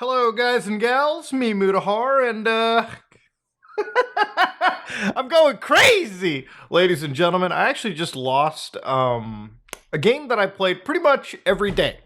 Hello, guys and gals. Me, Mutahar, and I'm going crazy, ladies and gentlemen. I actually just lost a game that I played pretty much every day.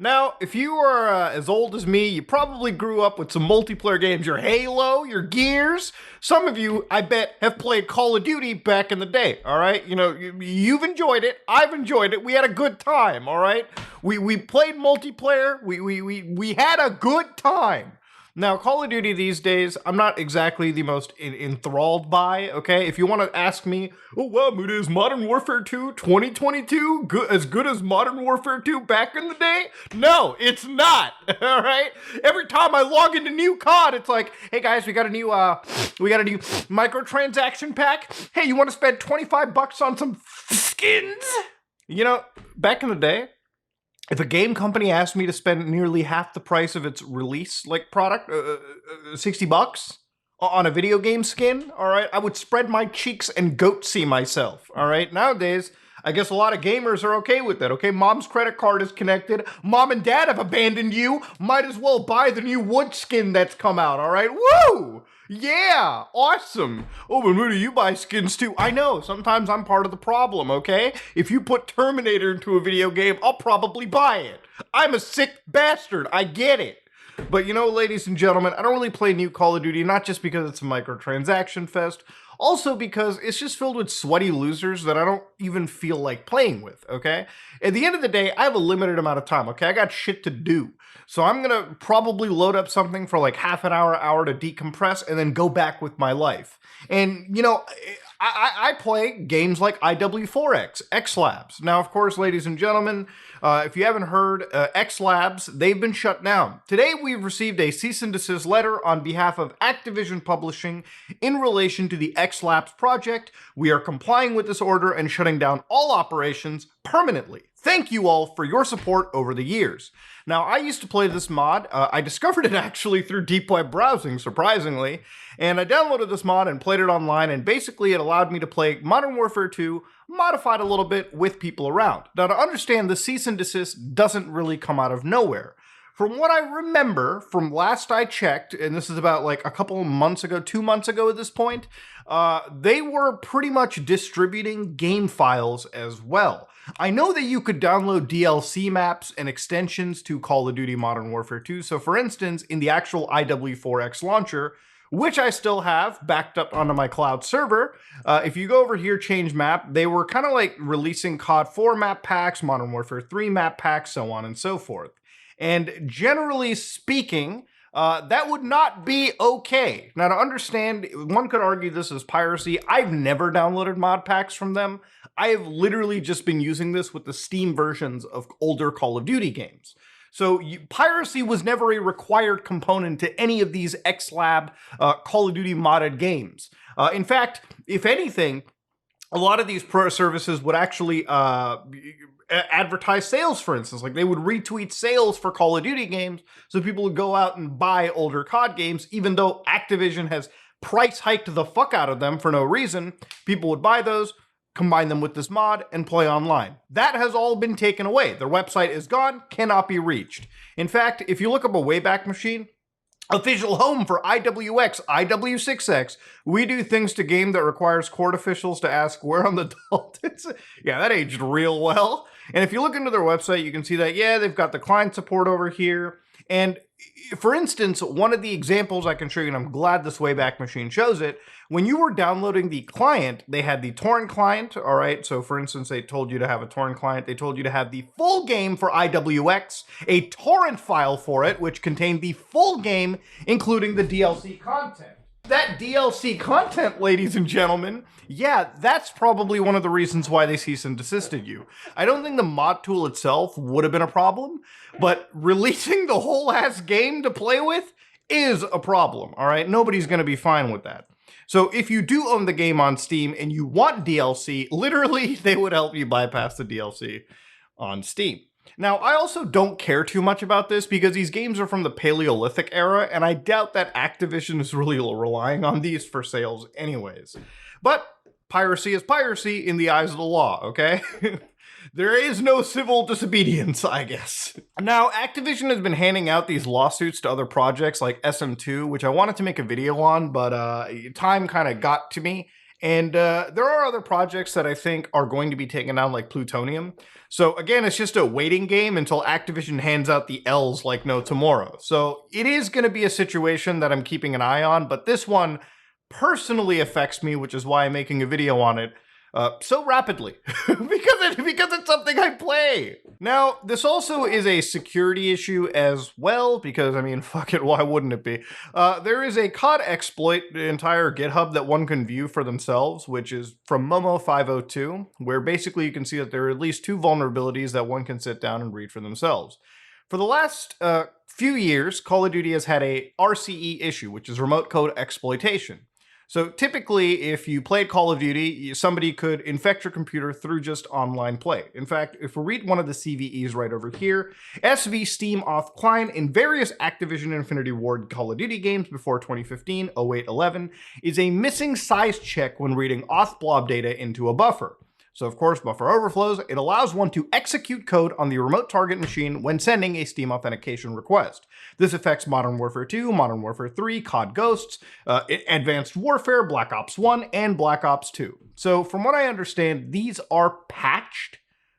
Now, if you are as old as me, you probably grew up with some multiplayer games. Your Halo, your Gears. Some of you, I bet, have played Call of Duty back in the day. All right, you know you've enjoyed it. I've enjoyed it. We had a good time. All right, we played multiplayer. We had a good time. Now, Call of Duty these days, I'm not exactly the most enthralled by, okay? If you want to ask me, oh, wow, Muda, is Modern Warfare 2 2022 as good as Modern Warfare 2 back in the day? No, it's not, all right? Every time I log into new COD, it's like, hey, guys, we got a new microtransaction pack. Hey, you want to spend 25 bucks on some skins? You know, back in the day, if a game company asked me to spend nearly half the price of its release product, 60 bucks on a video game skin, all right, I would spread my cheeks and goat see myself, all right? Nowadays, I guess a lot of gamers are okay with that, okay? Mom's credit card is connected. Mom and dad have abandoned you. Might as well buy the new wood skin that's come out, all right? Woo! Yeah, awesome. Oh, but Moody, you buy skins too. I know, sometimes I'm part of the problem, okay? If you put Terminator into a video game, I'll probably buy it. I'm a sick bastard, I get it. But you know, ladies and gentlemen, I don't really play new Call of Duty, not just because it's a microtransaction fest, also because it's just filled with sweaty losers that I don't even feel like playing with, okay? At the end of the day, I have a limited amount of time, okay? I got shit to do. So I'm gonna probably load up something for like half an hour to decompress, and then go back with my life. And, you know, I play games like IW4X, X Labs. Now, of course, ladies and gentlemen, if you haven't heard, X Labs, they've been shut down. Today, we've received a cease and desist letter on behalf of Activision Publishing in relation to the X Labs project. We are complying with this order and shutting down all operations permanently. Thank you all for your support over the years. Now, I used to play this mod. I discovered it actually through deep web browsing, surprisingly, and I downloaded this mod and played it online, and basically it allowed me to play Modern Warfare 2 modified a little bit with people around. Now, to understand, the cease and desist doesn't really come out of nowhere. From what I remember from last I checked, and this is about like a couple of months ago, 2 months ago at this point, they were pretty much distributing game files as well. I know that you could download DLC maps and extensions to Call of Duty Modern Warfare 2. So for instance, in the actual IW4X launcher, which I still have backed up onto my cloud server, if you go over here, change map, they were kind of like releasing COD 4 map packs, Modern Warfare 3 map packs, so on and so forth. And generally speaking, that would not be okay. Now, to understand, one could argue this is piracy. I've never downloaded mod packs from them. I have literally just been using this with the Steam versions of older Call of Duty games. So piracy was never a required component to any of these XLab Call of Duty modded games. In fact, if anything, a lot of these pro services would actually advertise sales, for instance. Like they would retweet sales for Call of Duty games, so people would go out and buy older COD games, even though Activision has price hiked the fuck out of them for no reason. People would buy those, combine them with this mod, and play online. That has all been taken away. Their website is gone, cannot be reached. In fact, if you look up a Wayback Machine, official home for IWX, IW6X, we do things to game that requires court officials to ask where on the Daltons. Yeah, that aged real well. And if you look into their website, you can see that, yeah, they've got the client support over here. And for instance, one of the examples I can show you, and I'm glad this Wayback Machine shows it, when you were downloading the client, they had the torrent client, all right? So for instance, they told you to have a torrent client. They told you to have the full game for IWX, a torrent file for it, which contained the full game, including the DLC content. That DLC content, ladies and gentlemen, yeah, that's probably one of the reasons why they cease and desisted you. I don't think the mod tool itself would have been a problem, but releasing the whole ass game to play with is a problem, all right? Nobody's going to be fine with that. So if you do own the game on Steam and you want DLC, literally, they would help you bypass the DLC on Steam. Now, I also don't care too much about this because these games are from the Paleolithic era, and I doubt that Activision is really relying on these for sales anyways. But piracy is piracy in the eyes of the law, okay? There is no civil disobedience, I guess. Now, Activision has been handing out these lawsuits to other projects like SM2, which I wanted to make a video on, but time kind of got to me. And there are other projects that I think are going to be taken down, like Plutonium. So again, it's just a waiting game until Activision hands out the L's like no tomorrow. So it is going to be a situation that I'm keeping an eye on, but this one personally affects me, which is why I'm making a video on it so rapidly because it's something I play. Now, this also is a security issue as well, because I mean, fuck it, why wouldn't it be? There is a COD exploit, the entire GitHub that one can view for themselves, which is from Momo502, where basically you can see that there are at least 2 vulnerabilities that one can sit down and read for themselves. For the last few years, Call of Duty has had a RCE issue, which is remote code exploitation. So typically, if you played Call of Duty, somebody could infect your computer through just online play. In fact, if we read one of the CVEs right over here, SV Steam Auth Client in various Activision Infinity Ward Call of Duty games before 2015, 08, 11, is a missing size check when reading auth blob data into a buffer. So of course, buffer overflows. It allows one to execute code on the remote target machine when sending a Steam authentication request. This affects Modern Warfare 2, Modern Warfare 3, COD Ghosts, Advanced Warfare, Black Ops 1, and Black Ops 2. So from what I understand, these are patched,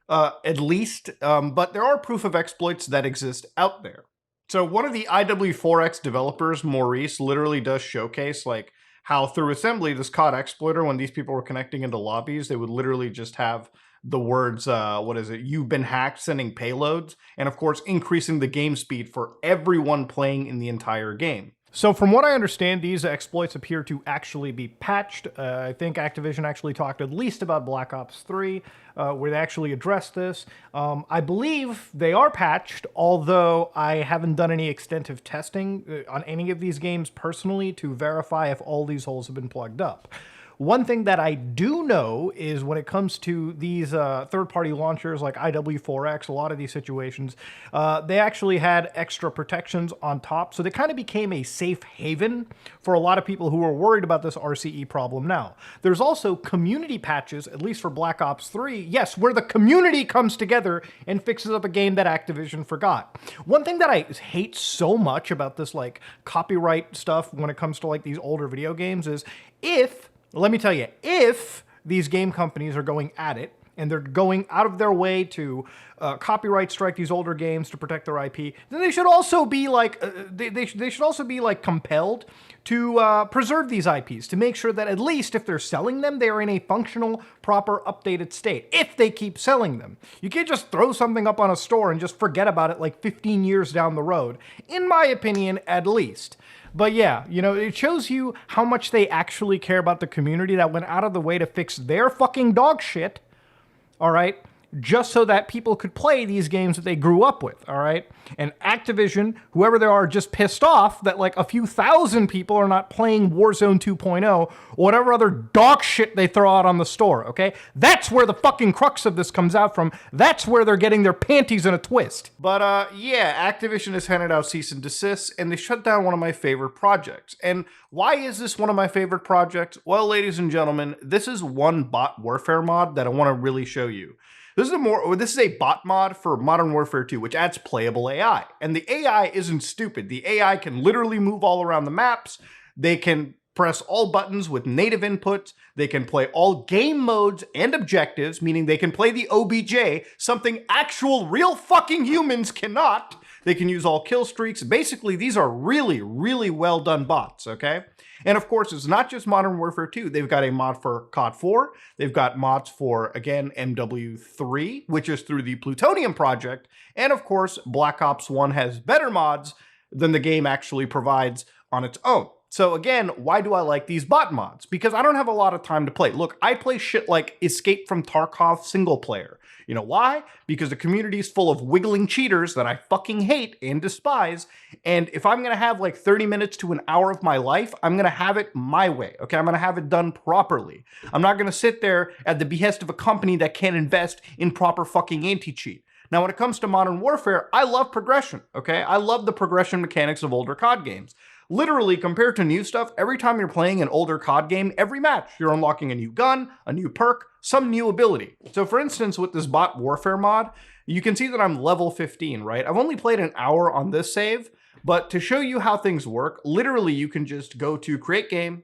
at least, but there are proof of exploits that exist out there. So one of the IW4X developers, Maurice, literally does showcase like how through assembly, this COD exploiter, when these people were connecting into lobbies, they would literally just have the words, you've been hacked, sending payloads, and of course, increasing the game speed for everyone playing in the entire game. So from what I understand, these exploits appear to actually be patched. I think Activision actually talked at least about Black Ops 3, where they actually addressed this. I believe they are patched, although I haven't done any extensive testing on any of these games personally to verify if all these holes have been plugged up. One thing that I do know is when it comes to these third-party launchers like IW4X, a lot of these situations, they actually had extra protections on top. So they kind of became a safe haven for a lot of people who are worried about this RCE problem now. There's also community patches, at least for Black Ops 3, yes, where the community comes together and fixes up a game that Activision forgot. One thing that I hate so much about this like copyright stuff when it comes to like these older video games is let me tell you, if these game companies are going at it and they're going out of their way to copyright strike these older games to protect their IP, then they should also be like they should also be like compelled to preserve these IPs to make sure that at least if they're selling them, they are in a functional, proper, updated state. If they keep selling them, you can't just throw something up on a store and just forget about it like 15 years down the road. In my opinion, at least. But yeah, you know, it shows you how much they actually care about the community that went out of the way to fix their fucking dog shit, all right, just so that people could play these games that they grew up with, all right? And Activision, whoever they are, just pissed off that like a few thousand people are not playing Warzone 2.0 or whatever other dog shit they throw out on the store, okay? That's where the fucking crux of this comes out from. That's where they're getting their panties in a twist. But yeah, Activision has handed out cease and desist, and they shut down one of my favorite projects. And why is this one of my favorite projects? Well, ladies and gentlemen, this is one bot warfare mod that I want to really show you. This is a bot mod for Modern Warfare 2, which adds playable AI. And the AI isn't stupid. The AI can literally move all around the maps. They can press all buttons with native inputs. They can play all game modes and objectives, meaning they can play the OBJ, something actual real fucking humans cannot. They can use all kill streaks. Basically, these are really, really well done bots, okay? And of course, it's not just Modern Warfare 2. They've got a mod for COD 4. They've got mods for, again, MW3, which is through the Plutonium project. And of course, Black Ops 1 has better mods than the game actually provides on its own. So again, why do I like these bot mods? Because I don't have a lot of time to play. Look, I play shit like Escape from Tarkov single player. You know why? Because the community is full of wiggling cheaters that I fucking hate and despise. And if I'm going to have like 30 minutes to an hour of my life, I'm going to have it my way. Okay, I'm going to have it done properly. I'm not going to sit there at the behest of a company that can't invest in proper fucking anti-cheat. Now, when it comes to Modern Warfare, I love progression, okay? I love the progression mechanics of older COD games. Literally, compared to new stuff, every time you're playing an older COD game, every match, you're unlocking a new gun, a new perk, some new ability. So for instance, with this bot warfare mod, you can see that I'm level 15, right? I've only played an hour on this save, but to show you how things work, literally you can just go to create game,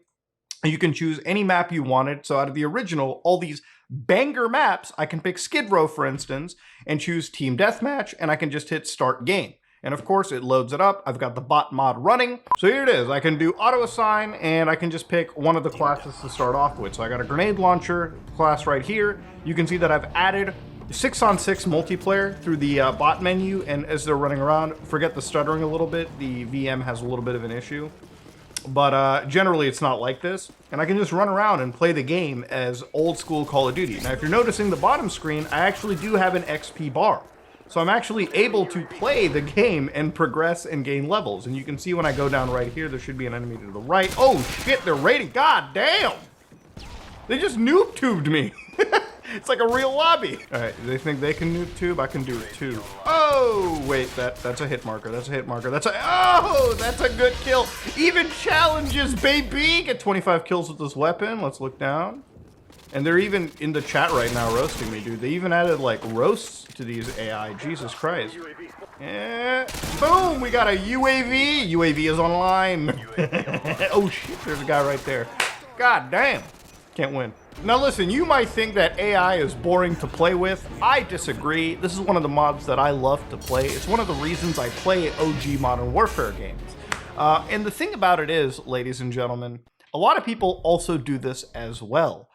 and you can choose any map you wanted. So out of the original, all these banger maps, I can pick Skid Row, for instance, and choose Team Deathmatch, and I can just hit Start Game. And of course, it loads it up. I've got the bot mod running. So here it is. I can do auto assign, and I can just pick one of the classes to start off with. So I got a grenade launcher class right here. You can see that I've added 6-on-6 multiplayer through the bot menu, and as they're running around, forget the stuttering a little bit. The VM has a little bit of an issue. But generally it's not like this, and I can just run around and play the game as old school Call of Duty. Now if you're noticing the bottom screen, I actually do have an XP bar. So I'm actually able to play the game and progress and gain levels. And you can see when I go down right here, there should be an enemy to the right. Oh shit, they're raiding, god damn! They just noob tubed me. It's like a real lobby. All right, they think they can noob tube, I can do it too. Oh, wait, that's a hit marker, that's a hit marker. Oh, that's a good kill. Even challenges, baby. Get 25 kills with this weapon, let's look down. And they're even in the chat right now roasting me, dude. They even added like roasts to these AI, Jesus Christ. Yeah, boom, we got a UAV. UAV is online. Oh shit, there's a guy right there. God damn, can't win. Now listen, you might think that AI is boring to play with. I disagree. This is one of the mods that I love to play. It's one of the reasons I play OG Modern Warfare games. And the thing about it is, ladies and gentlemen, a lot of people also do this as well.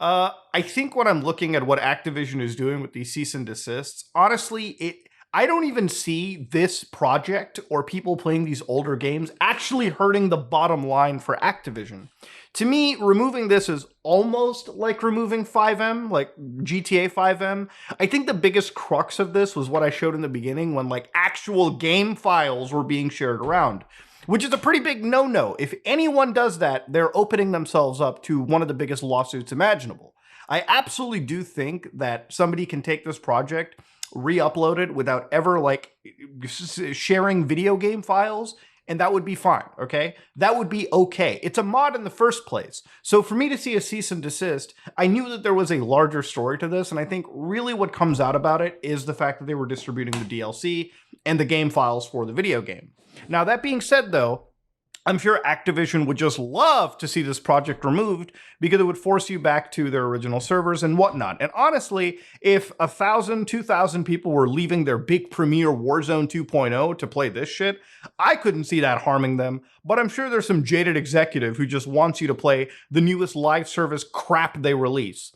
I think when I'm looking at what Activision is doing with these cease and desists, honestly, I don't even see this project or people playing these older games actually hurting the bottom line for Activision. To me, removing this is almost like removing 5M, like GTA 5M. I think the biggest crux of this was what I showed in the beginning when like actual game files were being shared around, which is a pretty big no-no. If anyone does that, they're opening themselves up to one of the biggest lawsuits imaginable. I absolutely do think that somebody can take this project, re-upload it without ever like sharing video game files, and that would be fine, okay? That would be okay. It's a mod in the first place. So for me to see a cease and desist, I knew that there was a larger story to this, and I think really what comes out about it is the fact that they were distributing the DLC and the game files for the video game. Now, that being said, though, I'm sure Activision would just love to see this project removed because it would force you back to their original servers and whatnot. And honestly, if 1,000, 2,000 people were leaving their big premier Warzone 2.0 to play this shit, I couldn't see that harming them. But I'm sure there's some jaded executive who just wants you to play the newest live service crap they release.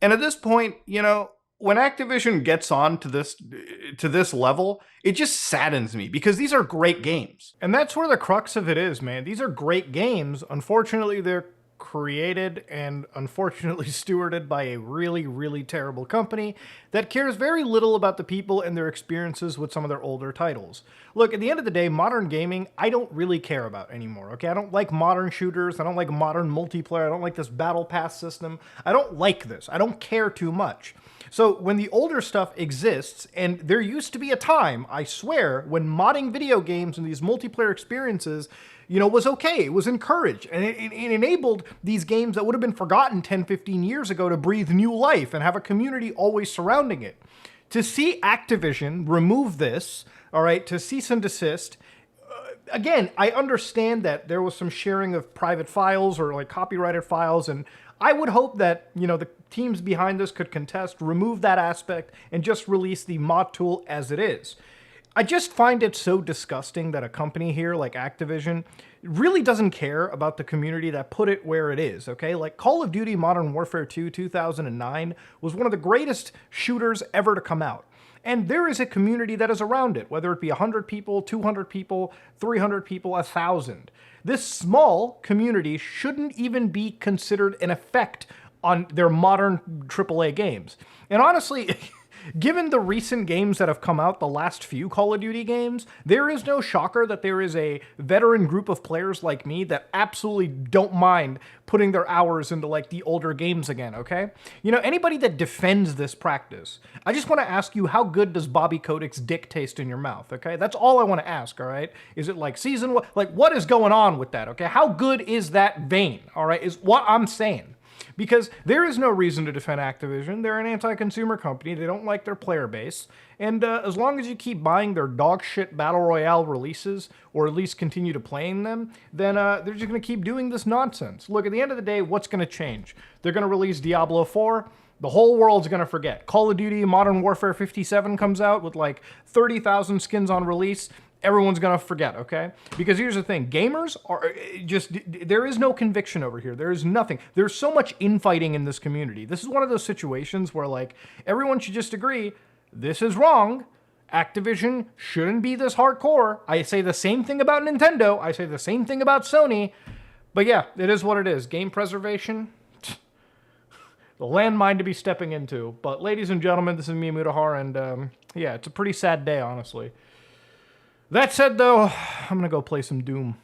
And at this point, you know, when Activision gets on to this level, it just saddens me because these are great games. And that's where the crux of it is, man. These are great games. Unfortunately, they're created and unfortunately stewarded by a really, really terrible company that cares very little about the people and their experiences with some of their older titles. Look, at the end of the day, modern gaming, I don't really care about anymore, okay? I don't like modern shooters. I don't like modern multiplayer. I don't like this battle pass system. I don't like this. I don't care too much. So when the older stuff exists, and there used to be a time, I swear, when modding video games and these multiplayer experiences, you know, was okay. It was encouraged, and it enabled these games that would have been forgotten 10, 15 years ago to breathe new life and have a community always surrounding it. To see Activision remove this, all right, to cease and desist, again, I understand that there was some sharing of private files or like copyrighted files, and I would hope that, you know, the teams behind this could contest, remove that aspect, and just release the mod tool as it is. I just find it so disgusting that a company here like Activision really doesn't care about the community that put it where it is, okay? Like Call of Duty Modern Warfare 2 2009 was one of the greatest shooters ever to come out. And there is a community that is around it, whether it be 100 people, 200 people, 300 people, 1,000. This small community shouldn't even be considered an effect on their modern AAA games. And honestly, Given the recent games that have come out, the last few Call of Duty games, there is no shocker that there is a veteran group of players like me that absolutely don't mind putting their hours into like the older games again, okay? You know, anybody that defends this practice, I just want to ask you, how good does Bobby Kotick's dick taste in your mouth, okay? That's all I want to ask, all right? Is it like season one? Like, what is going on with that, okay? How good is that vein, all right, is what I'm saying. Because there is no reason to defend Activision. They're an anti-consumer company. They don't like their player base. And as long as you keep buying their dog shit Battle Royale releases, or at least continue to playing them, then they're just going to keep doing this nonsense. Look, at the end of the day, what's going to change? They're going to release Diablo 4. The whole world's going to forget. Call of Duty Modern Warfare 57 comes out with like 30,000 skins on release. Everyone's gonna forget, okay? Because here's the thing, gamers are just, there is no conviction over here. There is nothing. There's so much infighting in this community. This is one of those situations where like, everyone should just agree, this is wrong. Activision shouldn't be this hardcore. I say the same thing about Nintendo. I say the same thing about Sony. But yeah, it is what it is. Game preservation, the landmine to be stepping into. But ladies and gentlemen, this is me, Mutahar, and yeah, it's a pretty sad day, honestly. That said, though, I'm gonna go play some Doom.